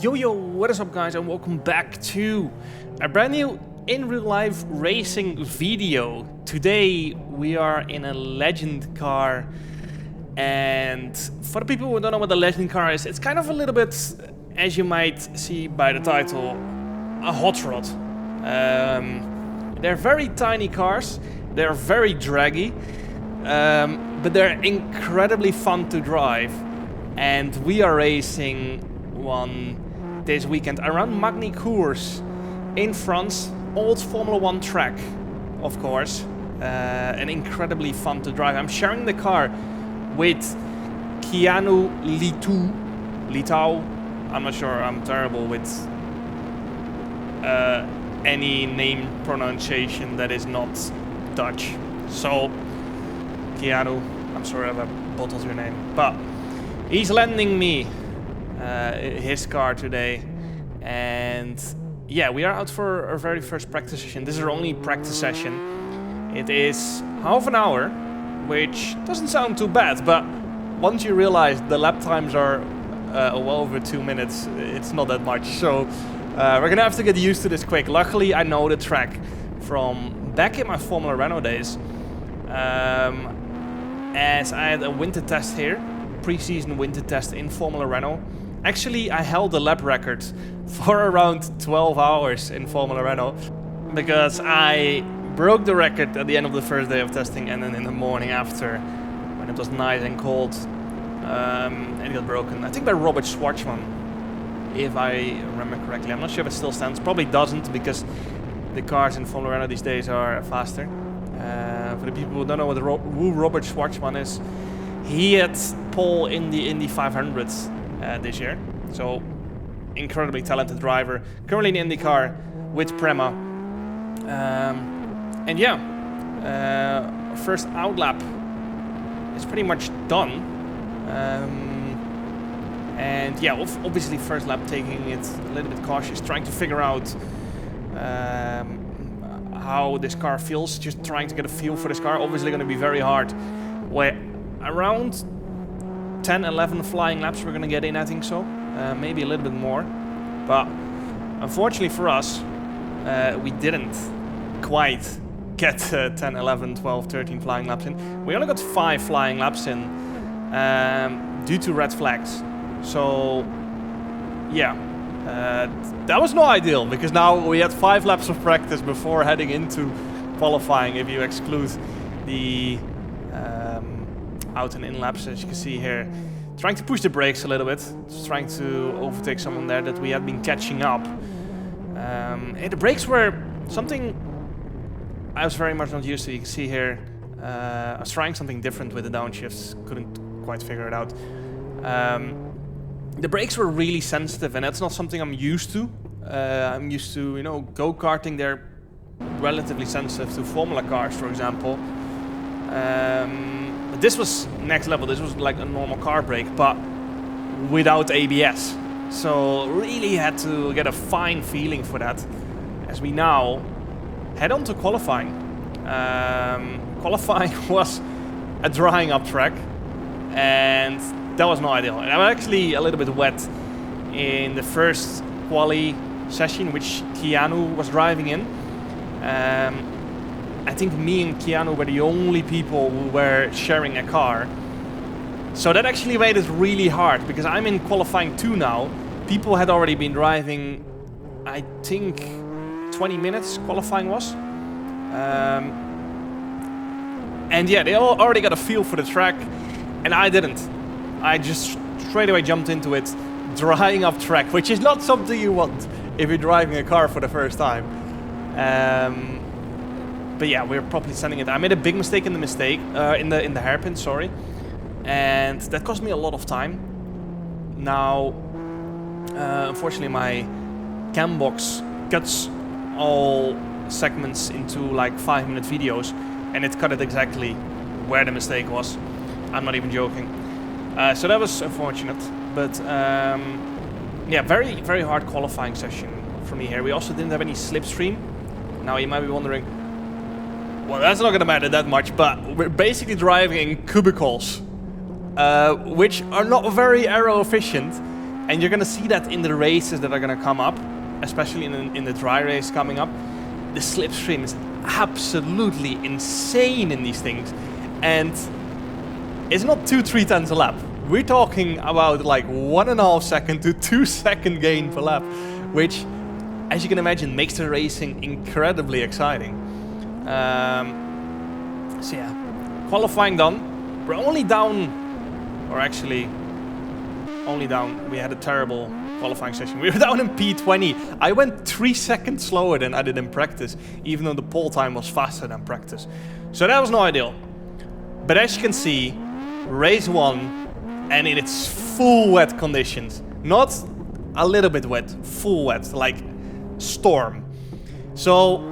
Yo, what is up guys, and welcome back to a brand new in real life racing video. Today we are in a legend car, and for the people who don't know what the legend car is, it's kind of a little bit, as you might see by the title, a hot rod. They're very tiny cars, they're very draggy, but they're incredibly fun to drive, and we are racing one this weekend around Magny-Cours in France. Old Formula 1 track, of course, and incredibly fun to drive. I'm sharing the car with Keanu Litau. I'm not sure, I'm terrible with any name pronunciation that is not Dutch. So, Keanu, I'm sorry if I bottled your name, but he's lending me his car today, and yeah, we are out for our very first practice session. This is our only practice session. It is half an hour, which doesn't sound too bad, but once you realize the lap times are well over 2 minutes, it's not that much. So we're gonna have to get used to this quick. Luckily, I know the track from back in my Formula Renault days, as I had a winter test here, pre-season winter test in Formula Renault. Actually, I held the lap record for around 12 hours in Formula Renault, because I broke the record at the end of the first day of testing, and then in the morning after, when it was nice and cold, it got broken. I think by Robert Schwartzman, if I remember correctly. I'm not sure if it still stands. Probably doesn't, because the cars in Formula Renault these days are faster. For the people who don't know who Robert Schwartzman is, he had pole in the Indy 500s this year. So, incredibly talented driver. Currently in the IndyCar with Prema. And yeah, first out lap is pretty much done. And yeah, obviously first lap taking it a little bit cautious, trying to figure out how this car feels, just trying to get a feel for this car. Obviously going to be very hard. Where around 10, 11 flying laps we're going to get in, I think so. Maybe a little bit more. But unfortunately for us, we didn't quite get 10, 11, 12, 13 flying laps in. We only got 5 flying laps in due to red flags. So, yeah, that was not ideal, because now we had 5 laps of practice before heading into qualifying, if you exclude the out and in laps, as you can see here. Trying to push the brakes a little bit, just trying to overtake someone there that we had been catching up. And the brakes were something I was very much not used to. You can see here, I was trying something different with the downshifts, couldn't quite figure it out. The brakes were really sensitive, and that's not something I'm used to. I'm used to, you know, go-karting. They're relatively sensitive to Formula cars, for example. But this was next level. This was like a normal car brake, but without ABS. So really had to get a fine feeling for that, as we now head on to qualifying. Qualifying was a drying up track, and that was not ideal. And I'm actually a little bit wet in the first quali session, which Keanu was driving in. I think me and Keanu were the only people who were sharing a car. So that actually made it really hard, because I'm in qualifying 2 now. People had already been driving, I think, 20 minutes qualifying was. And yeah, they all already got a feel for the track, and I didn't. I just straight away jumped into it, drying up track, which is not something you want if you're driving a car for the first time. But yeah, we're properly sending it. I made a big mistake in the hairpin, sorry, and that cost me a lot of time. Now, unfortunately, my cam box cuts all segments into like 5-minute videos, and it cut it exactly where the mistake was. I'm not even joking. So that was unfortunate, but yeah, very, very hard qualifying session for me here. We also didn't have any slipstream. Now you might be wondering, well, that's not going to matter that much, but we're basically driving in cubicles, which are not very aero efficient, And you're going to see that in the races that are going to come up, especially in the dry race coming up. The slipstream is absolutely insane in these things. And it's not 2-3 tenths a lap. We're talking about like 1.5 second to 2 second gain per lap, which, as you can imagine, makes the racing incredibly exciting. So yeah, qualifying done. We're only down, or actually only down, we had a terrible qualifying session. We were down in P20. I went 3 seconds slower than I did in practice, even though the pole time was faster than practice. So that was no ideal. But as you can see, race 1, and in its full wet conditions. Not a little bit wet, full wet, like storm. So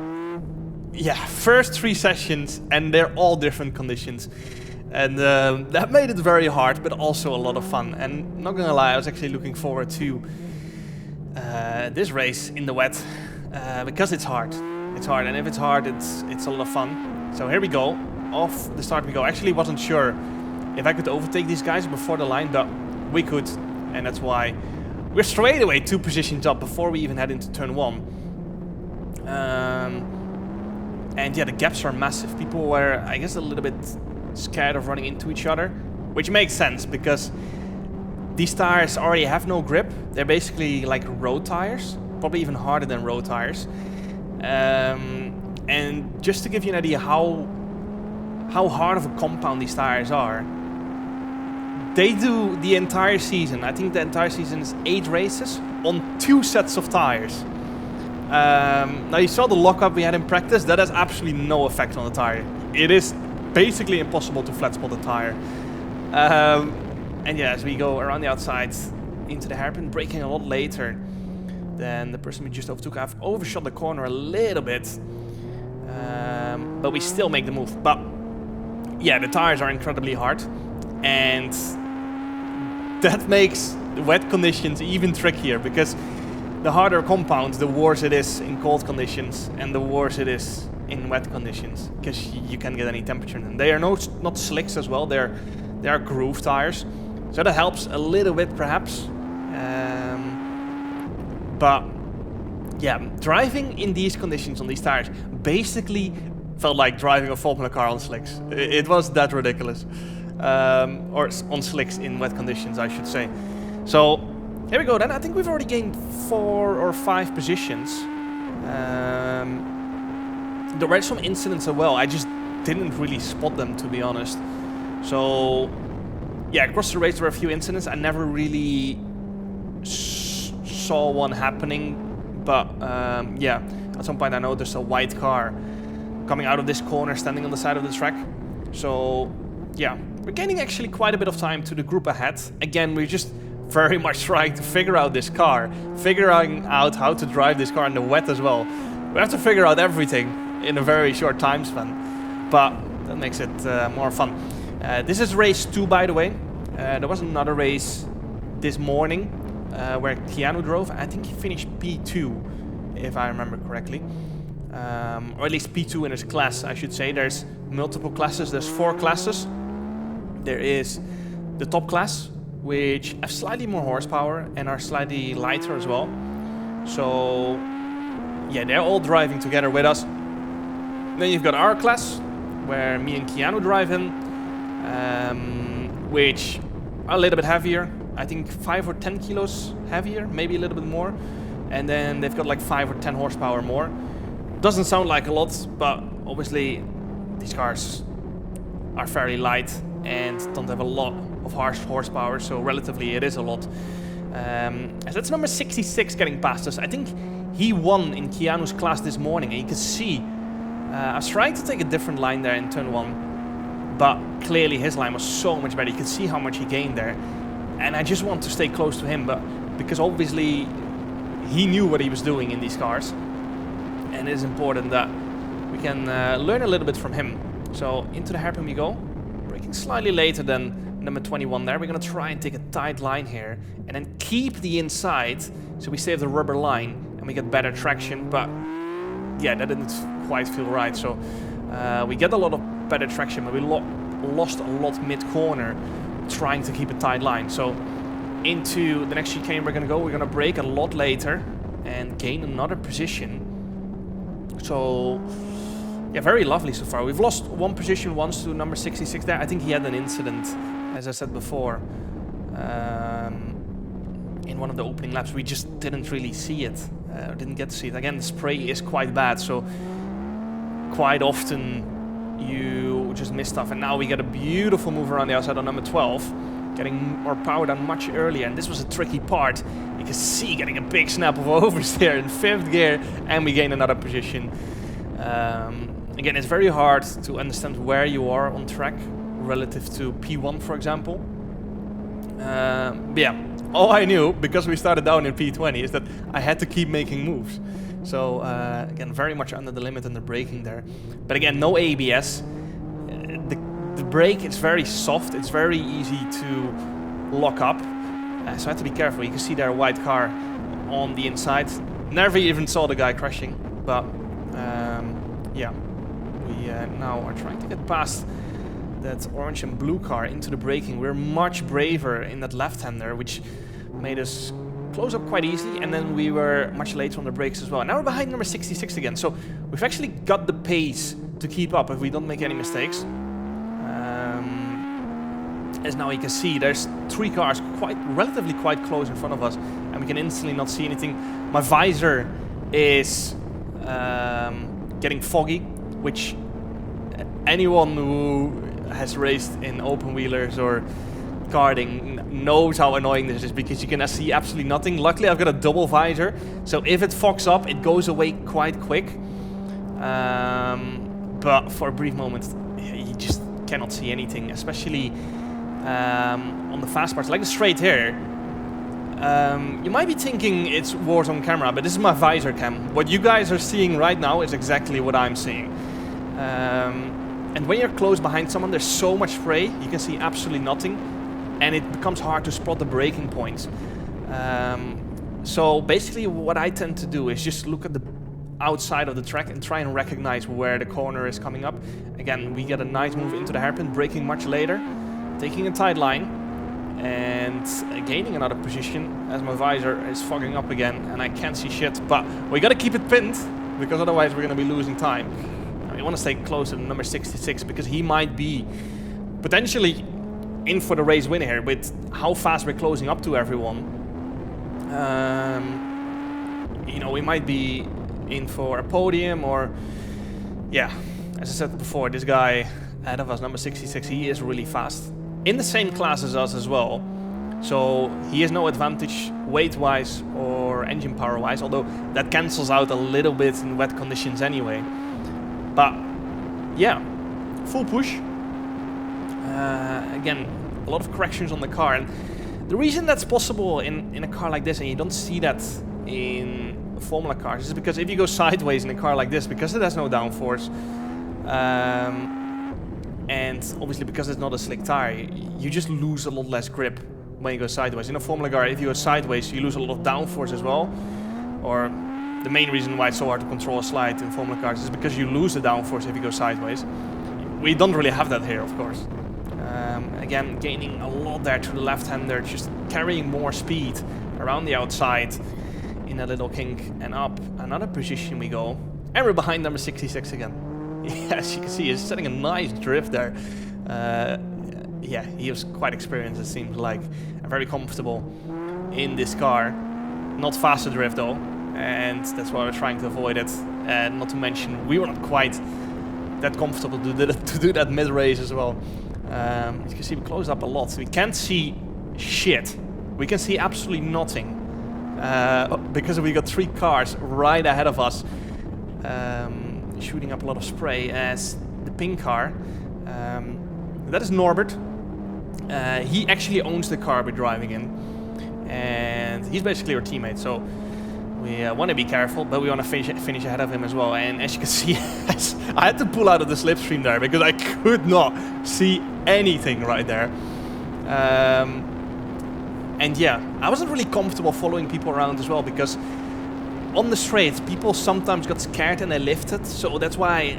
yeah, first 3 sessions, and they're all different conditions. And that made it very hard, but also a lot of fun. And not gonna lie, I was actually looking forward to this race in the wet, because it's hard. It's hard, and if it's hard, it's a lot of fun. So here we go, off the start we go. Actually wasn't sure if I could overtake these guys before the line, but we could, and that's why we're straight away 2 positions up before we even head into turn 1. And yeah, the gaps are massive. People were, I guess, a little bit scared of running into each other, which makes sense because these tires already have no grip. They're basically like road tires, probably even harder than road tires. And just to give you an idea how hard of a compound these tires are, they do the entire season. I think the entire season is 8 races on 2 sets of tires. Now you saw the lockup we had in practice. That has absolutely no effect on the tire. It is basically impossible to flat spot the tire. And yeah, as we go around the outside into the hairpin, braking a lot later than the person we just overtook. I've overshot the corner a little bit, but we still make the move. But yeah, the tires are incredibly hard, and that makes the wet conditions even trickier, because the harder compound, the worse it is in cold conditions, and the worse it is in wet conditions, because you can't get any temperature in them. They are not slicks as well, they are groove tires, so that helps a little bit perhaps. But yeah, driving in these conditions on these tires basically felt like driving a Formula car on slicks. It was that ridiculous. Or on slicks in wet conditions, I should say. So here we go then. I think we've already gained 4 or 5 positions. There were some incidents as well. I just didn't really spot them, to be honest. So yeah, across the race there were a few incidents. I never really saw one happening, but yeah, at some point I noticed a white car coming out of this corner, standing on the side of the track. So yeah, we're gaining actually quite a bit of time to the group ahead. Again, we're just very much trying to figure out this car, figuring out how to drive this car in the wet as well. We have to figure out everything in a very short time span, but that makes it more fun. This is race 2, by the way. There was another race this morning where Keanu drove. I think he finished P2, if I remember correctly. Or at least P2 in his class, I should say. There's multiple classes, there's 4 classes. There is the top class, which have slightly more horsepower and are slightly lighter as well. So yeah, they're all driving together with us. Then you've got our class, where me and Keanu drive in, which are a little bit heavier. I think 5 or 10 kilos heavier, maybe a little bit more. And then they've got like 5 or 10 horsepower more. Doesn't sound like a lot, but obviously these cars are fairly light and don't have a lot of horsepower, so relatively it is a lot. So that's number 66 getting past us. I think he won in Keanu's class this morning, and you can see I was trying to take a different line there in turn 1, but clearly his line was so much better. You could see how much he gained there, and I just want to stay close to him, but because obviously he knew what he was doing in these cars, and it is important that we can learn a little bit from him. So into the hairpin we go, braking slightly later than number 21 there. We're going to try and take a tight line here and then keep the inside so we save the rubber line and we get better traction. But yeah, that didn't quite feel right. So we get a lot of better traction, but we lost a lot mid-corner trying to keep a tight line. So into the next chicane we're gonna go. We're gonna brake a lot later and gain another position. So yeah, very lovely so far. We've lost one position once to number 66 there. I think he had an incident, as I said before, in one of the opening laps. We just didn't really see it, didn't get to see it. Again, the spray is quite bad, so quite often you just miss stuff. And now we get a beautiful move around the outside on number 12, getting our power down much earlier. And this was a tricky part. You can see getting a big snap of overs there in 5th gear, and we gain another position. Again, it's very hard to understand where you are on track relative to P1, for example. But yeah, all I knew, because we started down in P20, is that I had to keep making moves. So again, very much under the limit in the braking there. But again, no ABS. The brake is very soft. It's very easy to lock up. So I have to be careful. You can see there a white car on the inside. Never even saw the guy crashing. But yeah, we now are trying to get past that orange and blue car into the braking. We're much braver in that left-hander, which made us close up quite easily, and then we were much later on the brakes as well. And now we're behind number 66 again, so we've actually got the pace to keep up if we don't make any mistakes. As now you can see, there's 3 cars relatively quite close in front of us, and we can instantly not see anything. My visor is getting foggy, which anyone who has raced in open wheelers or karting knows how annoying this is, because you can see absolutely nothing. Luckily I've got a double visor, so if it fogs up it goes away quite quick, but for a brief moment you just cannot see anything, especially on the fast parts like the straight here. You might be thinking it's Warzone camera, but this is my visor cam. What you guys are seeing right now is exactly what I'm seeing. And when you're close behind someone, there's so much spray, you can see absolutely nothing, and it becomes hard to spot the braking points. So basically what I tend to do is just look at the outside of the track and try and recognize where the corner is coming up. Again, we get a nice move into the hairpin, braking much later, taking a tight line, and gaining another position as my visor is fogging up again and I can't see shit. But we gotta keep it pinned, because otherwise we're gonna be losing time. We want to stay close to number 66, because he might be potentially in for the race win here with how fast we're closing up to everyone. You know, we might be in for a podium, or yeah, as I said before, this guy ahead of us, number 66, he is really fast. In the same class as us as well. So he has no advantage weight-wise or engine power-wise, although that cancels out a little bit in wet conditions anyway. But yeah, full push. Again, a lot of corrections on the car, and the reason that's possible in a car like this, and you don't see that in Formula cars, is because if you go sideways in a car like this, because it has no downforce, and obviously because it's not a slick tire, you just lose a lot less grip when you go sideways. In a Formula car, if you go sideways, you lose a lot of downforce as well, or the main reason why it's so hard to control a slide in Formula cars is because you lose the downforce if you go sideways. We don't really have that here, of course. Again, gaining a lot there to the left-hander, just carrying more speed around the outside in a little kink and up. Another position we go, and we're behind number 66 again. As you can see, he's setting a nice drift there. Yeah, he was quite experienced, it seems like, and very comfortable in this car. Not fast to drift though, and that's why we're trying to avoid it. And not to mention, we were not quite that comfortable to do that mid-race as well. As you can see, we closed up a lot, so we can't see shit. We can see absolutely nothing, because we got 3 cars right ahead of us, shooting up a lot of spray. As the pink car, that is Norbert. He actually owns the car we're driving in, and he's basically our teammate, so we want to be careful, but we want to finish ahead of him as well. And as you can see, I had to pull out of the slipstream there because I could not see anything right there. And yeah, I wasn't really comfortable following people around as well, because on the straights, people sometimes got scared and they lifted, so that's why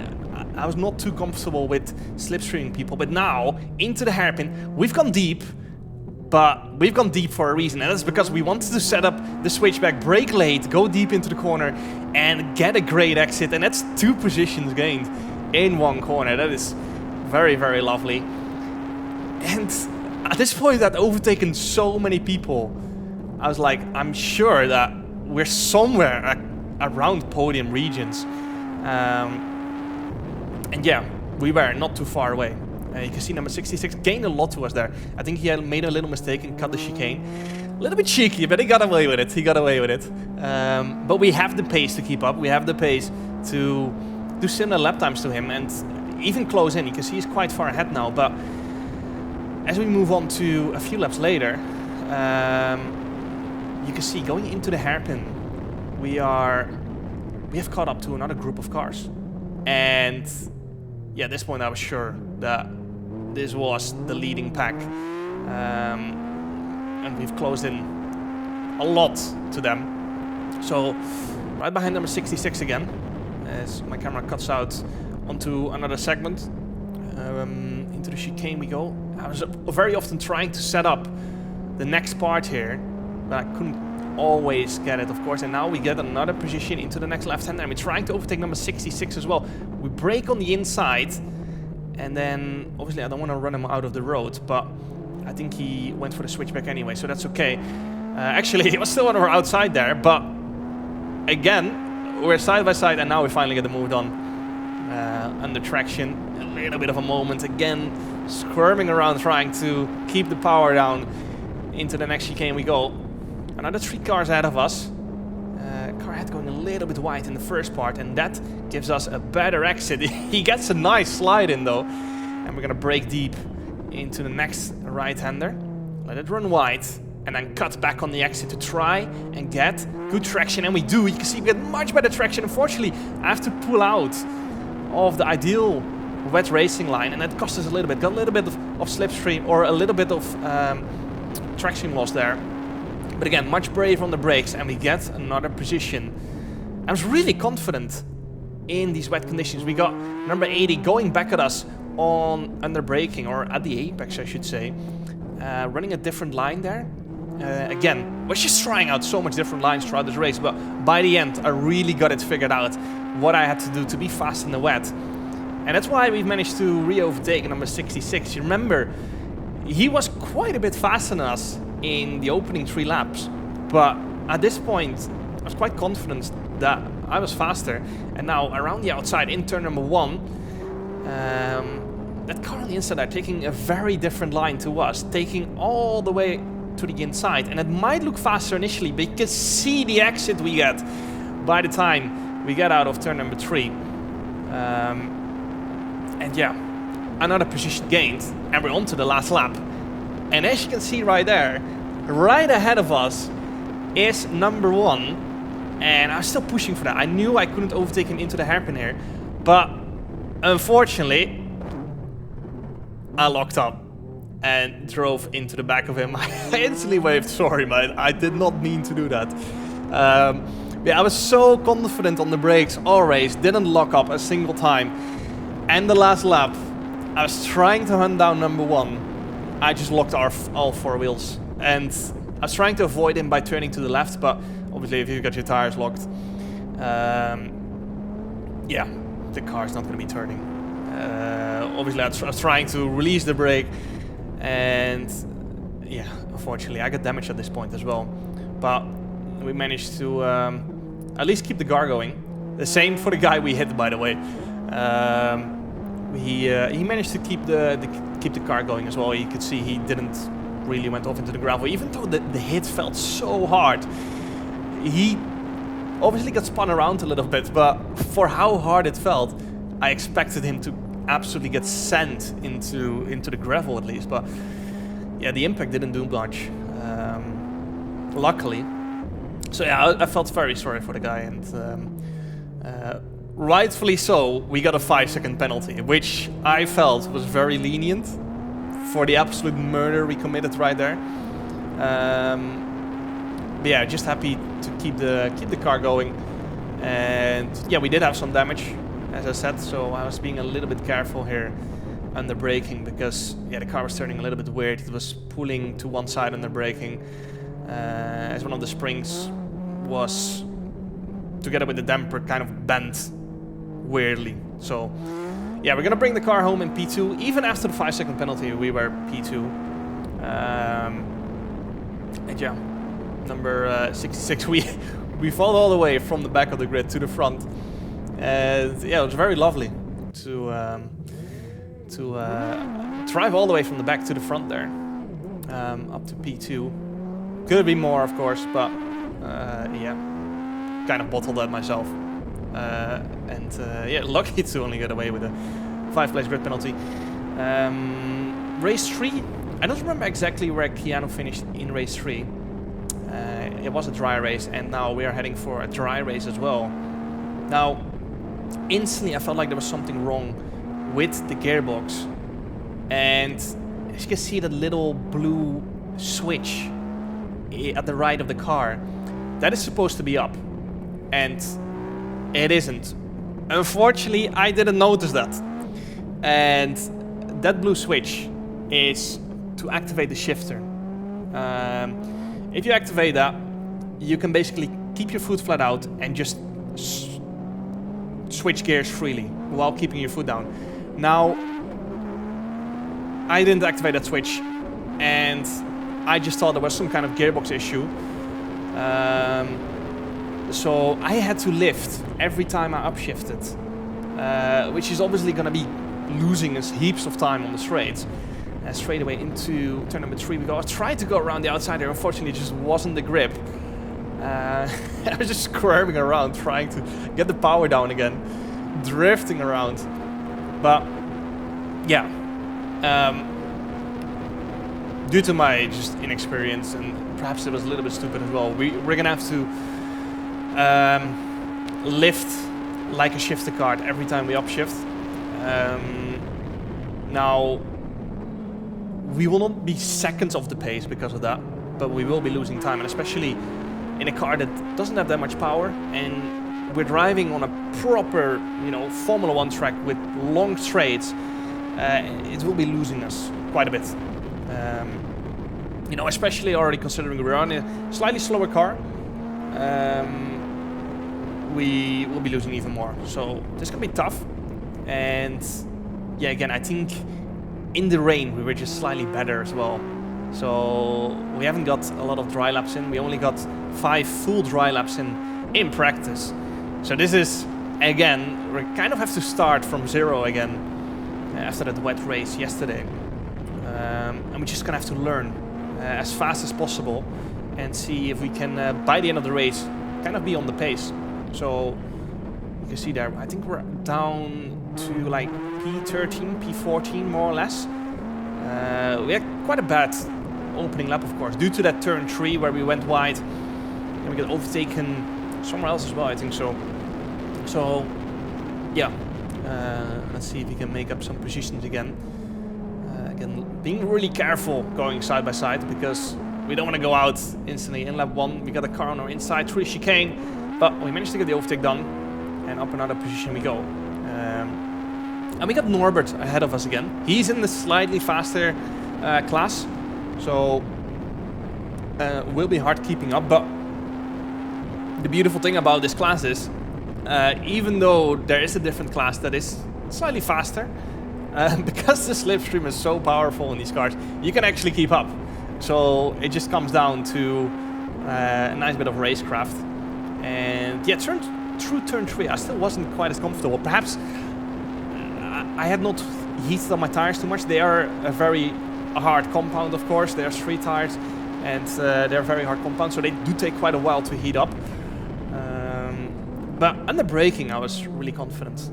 I was not too comfortable with slipstreaming people. But now, into the hairpin, we've gone deep, But we've gone deep for a reason, and that's because we wanted to set up the switchback, brake late, go deep into the corner, and get a great exit. And that's 2 positions gained in 1 corner. That is very, very lovely. And at this point, I'd overtaken so many people. I was like, I'm sure that we're somewhere around podium regions. And yeah, we were not too far away. You can see number 66 gained a lot to us there. I think he had made a little mistake and cut the chicane. A little bit cheeky, but he got away with it. But we have the pace to keep up. We have the pace to do similar lap times to him and even close in. You can see he's quite far ahead now. But as we move on to a few laps later, you can see going into the hairpin, we have caught up to another group of cars. And yeah, at this point I was sure that this was the leading pack. And we've closed in a lot to them. So right behind number 66 again, as my camera cuts out onto another segment. Into the chicane we go. I was very often trying to set up the next part here, but I couldn't always get it, of course. And now we get another position into the next left-hander, and we're trying to overtake number 66 as well. We brake on the inside, and then obviously I don't want to run him out of the road, but I think he went for the switchback anyway, so that's okay. Actually, he was still on our outside there, but again, we're side by side, and now we finally get the move done. Under traction, a little bit of a moment again, squirming around trying to keep the power down. Into the next chicane we go. Another 3 cars ahead of us. Car ahead going a little bit wide in the first part, and that gives us a better exit. He gets a nice slide in though, and we're gonna brake deep into the next right-hander. Let it run wide, and then cut back on the exit to try and get good traction, and we do. You can see we get much better traction. Unfortunately, I have to pull out of the ideal wet racing line, and that cost us a little bit. Got a little bit of slipstream, or a little bit of traction loss there. But again, much braver on the brakes, and we get another position. I was really confident in these wet conditions. We got number 80 going back at us on under braking, or at the apex I should say, running a different line there. Again, was just trying out so much different lines throughout this race, but by the end I really got it figured out what I had to do to be fast in the wet. And that's why we've managed to re-overtake number 66. You remember, he was quite a bit faster than us in the opening 3 laps, but at this point I was quite confident that I was faster. And now around the outside in turn number 1, that car on the inside are taking a very different line to us, taking all the way to the inside, and it might look faster initially, but you can see the exit we get by the time we get out of turn number 3. And yeah, another position gained, and we're on to the last lap. And as you can see right there, right ahead of us is number 1, and I was still pushing for that. I knew I couldn't overtake him into the hairpin here, but unfortunately I locked up and drove into the back of him. I instantly waved, sorry mate, I did not mean to do that. Yeah, I was so confident on the brakes all race, didn't lock up a single time. And the last lap, I was trying to hunt down number 1. I just locked all 4 wheels, and I was trying to avoid him by turning to the left, but obviously if you've got your tires locked, yeah, the car's not going to be turning. Obviously I was trying to release the brake, and yeah, unfortunately I got damaged at this point as well. But we managed to at least keep the car going. The same for the guy we hit, by the way. He managed to keep the car going as well. You could see he didn't really went off into the gravel, even though the hit felt so hard. He obviously got spun around a little bit, but for how hard it felt, I expected him to absolutely get sent into the gravel at least. But yeah, the impact didn't do much, luckily. So yeah, I felt very sorry for the guy, and rightfully so, we got a 5-second penalty, which I felt was very lenient for the absolute murder we committed right there. But yeah, just happy to keep the car going. And yeah, we did have some damage, as I said, so I was being a little bit careful here under braking because the car was turning a little bit weird. It was pulling to one side under braking as one of the springs was, together with the damper, kind of bent weirdly. So yeah, we're gonna bring the car home in P2. Even after the 5-second penalty, we were P2. And yeah, number 66, we fought all the way from the back of the grid to the front. And yeah, it was very lovely to drive all the way from the back to the front there, up to P2. Could be more, of course, but yeah, kind of bottled that myself. Yeah, lucky to only get away with a 5-place grid penalty. Race 3, I don't remember exactly where Keanu finished in race 3. It was a dry race, and now we are heading for a dry race as well. Now, instantly I felt like there was something wrong with the gearbox, and as you can see that little blue switch at the right of the car, that is supposed to be up, and it isn't. Unfortunately, I didn't notice that. And that blue switch is to activate the shifter. If you activate that, you can basically keep your foot flat out and just switch gears freely while keeping your foot down. Now, I didn't activate that switch, and I just thought there was some kind of gearbox issue. So I had to lift every time I upshifted, which is obviously going to be losing us heaps of time on the straights. Straight away into turn number 3 we go. I tried to go around the outside there, unfortunately it just wasn't the grip. I was just squirming around trying to get the power down again, drifting around. But yeah, due to my just inexperience, and perhaps it was a little bit stupid as well, we're gonna have to lift like a shifter cart every time we upshift. Now, we will not be seconds off the pace because of that, but we will be losing time, and especially in a car that doesn't have that much power, and we're driving on a proper, you know, Formula 1 track with long straights. It will be losing us quite a bit. You know, especially already considering we're on a slightly slower car, we will be losing even more. So this can be tough. And yeah, again, I think in the rain we were just slightly better as well. So we haven't got a lot of dry laps in. We only got 5 full dry laps in practice. So this is, again, we kind of have to start from 0 again after that wet race yesterday. And we're just gonna have to learn as fast as possible and see if we can, by the end of the race, kind of be on the pace. So you can see there, I think we're down to like P13, P14 more or less. We had quite a bad opening lap, of course, due to that turn 3 where we went wide and we got overtaken somewhere else as well, I think so. So yeah, let's see if we can make up some positions again. Again, being really careful going side by side because we don't want to go out instantly in lap 1. We got a car on our inside through the chicane, but we managed to get the overtake done, and up another position we go. And we got Norbert ahead of us again. He's in the slightly faster class, so will be hard keeping up. But the beautiful thing about this class is, even though there is a different class that is slightly faster, because the slipstream is so powerful in these cars, you can actually keep up. So it just comes down to a nice bit of racecraft. And yeah, through turn 3, I still wasn't quite as comfortable. Perhaps I had not heated up my tires too much. They are a very hard compound, of course. They are street tires, and they're very hard compound, so they do take quite a while to heat up. But under braking, I was really confident.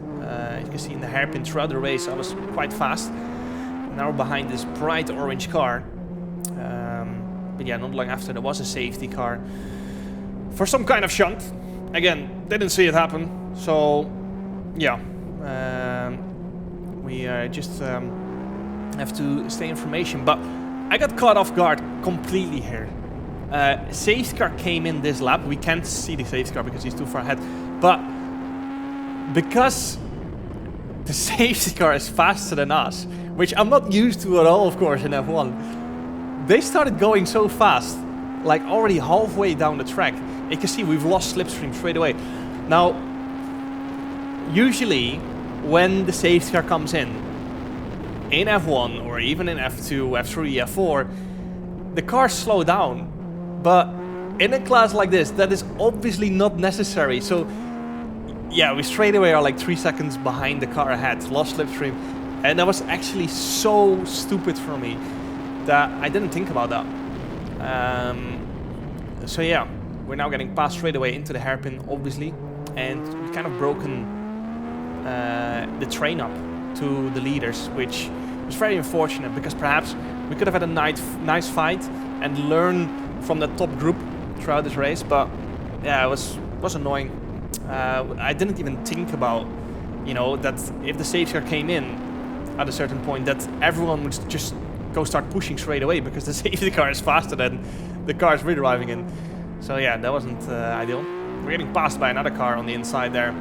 You can see in the hairpin throughout the race, I was quite fast. Now behind this bright orange car. But yeah, not long after, there was a safety car for some kind of shunt. Again, didn't see it happen. So yeah, we just have to stay in formation. But I got caught off guard completely here. Safety car came in this lap. We can't see the safety car because he's too far ahead. But because the safety car is faster than us, which I'm not used to at all, of course, in F1. They started going so fast, like already halfway down the track. You can see we've lost slipstream straight away. Now, usually when the safety car comes in F1 or even in F2, F3, F4, the cars slow down. But in a class like this, that is obviously not necessary. So yeah, we straight away are like 3 seconds behind the car ahead, lost slipstream. And that was actually so stupid for me that I didn't think about that. So yeah, we're now getting passed straight away into the hairpin, obviously. And we've kind of broken the train up to the leaders, which was very unfortunate because perhaps we could have had a nice fight and learn from the top group throughout this race. But yeah, it was annoying. I didn't even think about, you know, that if the safety car came in at a certain point, that everyone would just go start pushing straight away because the safety car is faster than the cars we're driving in. So yeah, that wasn't ideal. We're getting passed by another car on the inside there.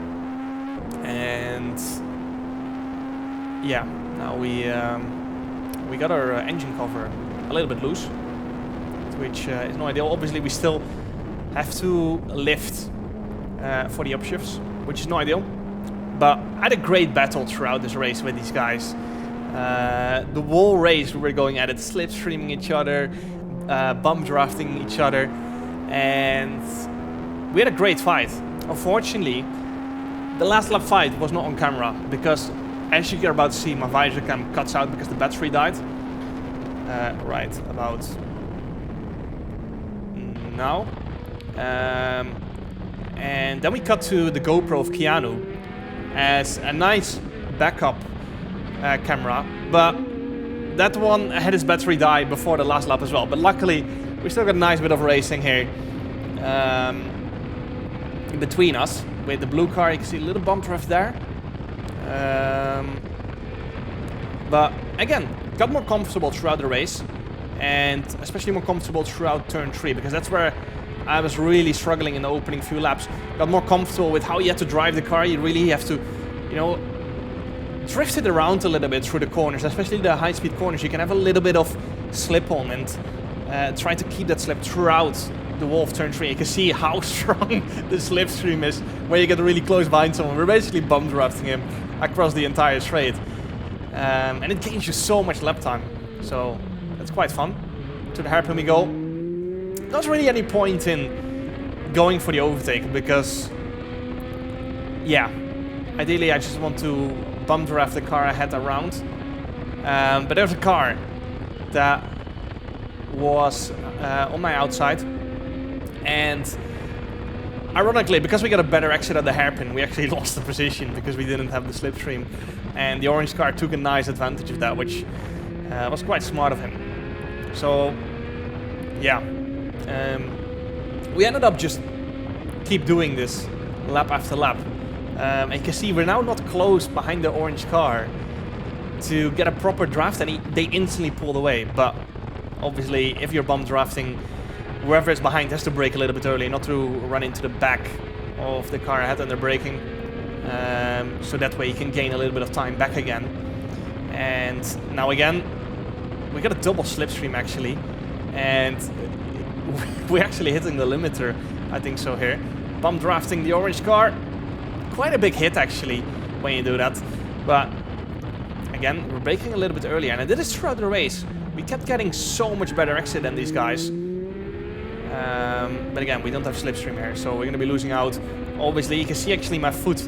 And yeah, now we got our engine cover a little bit loose, which is no ideal. Obviously, we still have to lift for the upshifts, which is no ideal. But I had a great battle throughout this race with these guys. The whole race we were going at it, slipstreaming each other, bump drafting each other, and we had a great fight. Unfortunately, the last lap fight was not on camera because, as you're about to see, my visor cam cuts out because the battery died. Right about now. And then we cut to the GoPro of Keanu as a nice backup camera, but that one had his battery die before the last lap as well. But luckily, we still got a nice bit of racing here in between us. With the blue car, you can see a little bump draft there. But again, got more comfortable throughout the race, and especially more comfortable throughout turn 3, because that's where I was really struggling in the opening few laps. Got more comfortable with how you have to drive the car. You really have to, you know, drift it around a little bit through the corners, especially the high-speed corners. You can have a little bit of slip on and try to keep that slip throughout the wall of turn 3. You can see how strong the slipstream is when you get really close behind someone. We're basically bum drafting him across the entire straight. And it gains you so much lap time. So that's quite fun. To the hairpin we go. Not really any point in going for the overtake because, yeah, ideally I just want to bum draft the car ahead around. But there's a car that was on my outside, and ironically, because we got a better exit at the hairpin, we actually lost the position because we didn't have the slipstream, and the orange car took a nice advantage of that, which was quite smart of him. So yeah, we ended up just keep doing this lap after lap. And you can see we're now not close behind the orange car to get a proper draft, and they instantly pulled away. But obviously, if you're bum drafting, whoever is behind has to brake a little bit early, not to run into the back of the car ahead when they're braking. So that way you can gain a little bit of time back again. And now again, we got a double slipstream actually, and we're actually hitting the limiter, I think so here. Bum drafting the orange car. Quite a big hit actually when you do that, but again, we're braking a little bit earlier, and I did this throughout the race. We kept getting so much better exit than these guys, but again, we don't have slipstream here, so we're gonna be losing out. Obviously, you can see actually my foot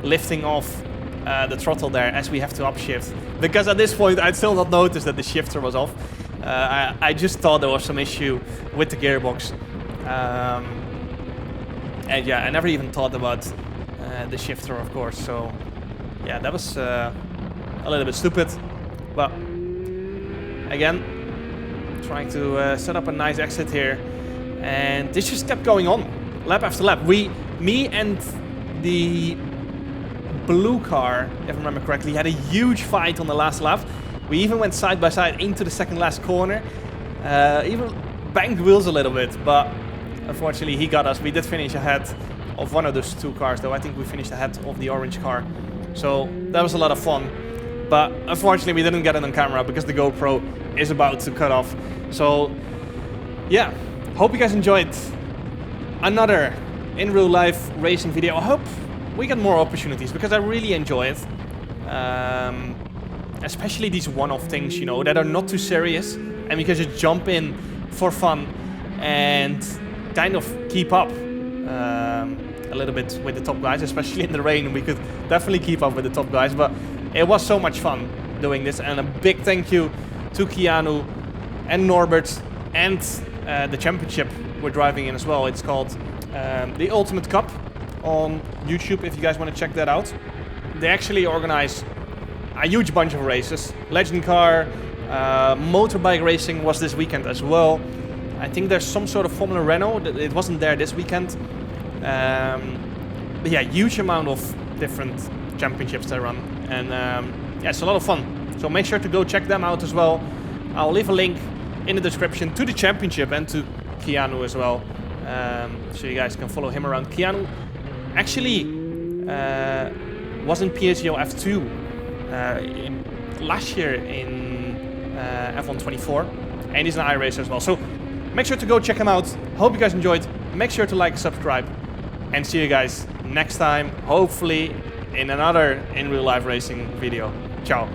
lifting off the throttle there as we have to upshift, because at this point I'd still not noticed that the shifter was off. I just thought there was some issue with the gearbox, and yeah, I never even thought about the shifter, of course. So yeah, that was a little bit stupid, but again, trying to set up a nice exit here, and this just kept going on lap after lap. Me and the blue car, if I remember correctly, had a huge fight on the last lap. We even went side by side into the second last corner, even banged wheels a little bit, but unfortunately he got us. We did finish ahead of one of those two cars, though. I think we finished ahead of the orange car, so that was a lot of fun. but unfortunately we didn't get it on camera because the GoPro is about to cut off. So yeah, hope you guys enjoyed another in real life racing video. I hope we get more opportunities because I really enjoy it. Especially these one-off things, you know, that are not too serious and we can just jump in for fun and kind of keep up a little bit with the top guys, especially in the rain. We could definitely keep up with the top guys, but it was so much fun doing this. And a big thank you to Keanu and Norbert and the championship we're driving in as well. It's called the Ultimate Cup on YouTube if you guys want to check that out. They actually organize a huge bunch of races. Legend car, motorbike racing was this weekend as well. I think there's some sort of Formula Renault. It wasn't there this weekend. But yeah, huge amount of different championships they run. And yeah, it's a lot of fun. So make sure to go check them out as well. I'll leave a link in the description to the championship and to Keanu as well. So you guys can follow him around. Keanu actually was in PSGO F2 last year in F1 24, and he's an iRacer as well. So make sure to go check him out. Hope you guys enjoyed. Make sure to like, subscribe, and see you guys next time, hopefully in another in real life racing video. Ciao.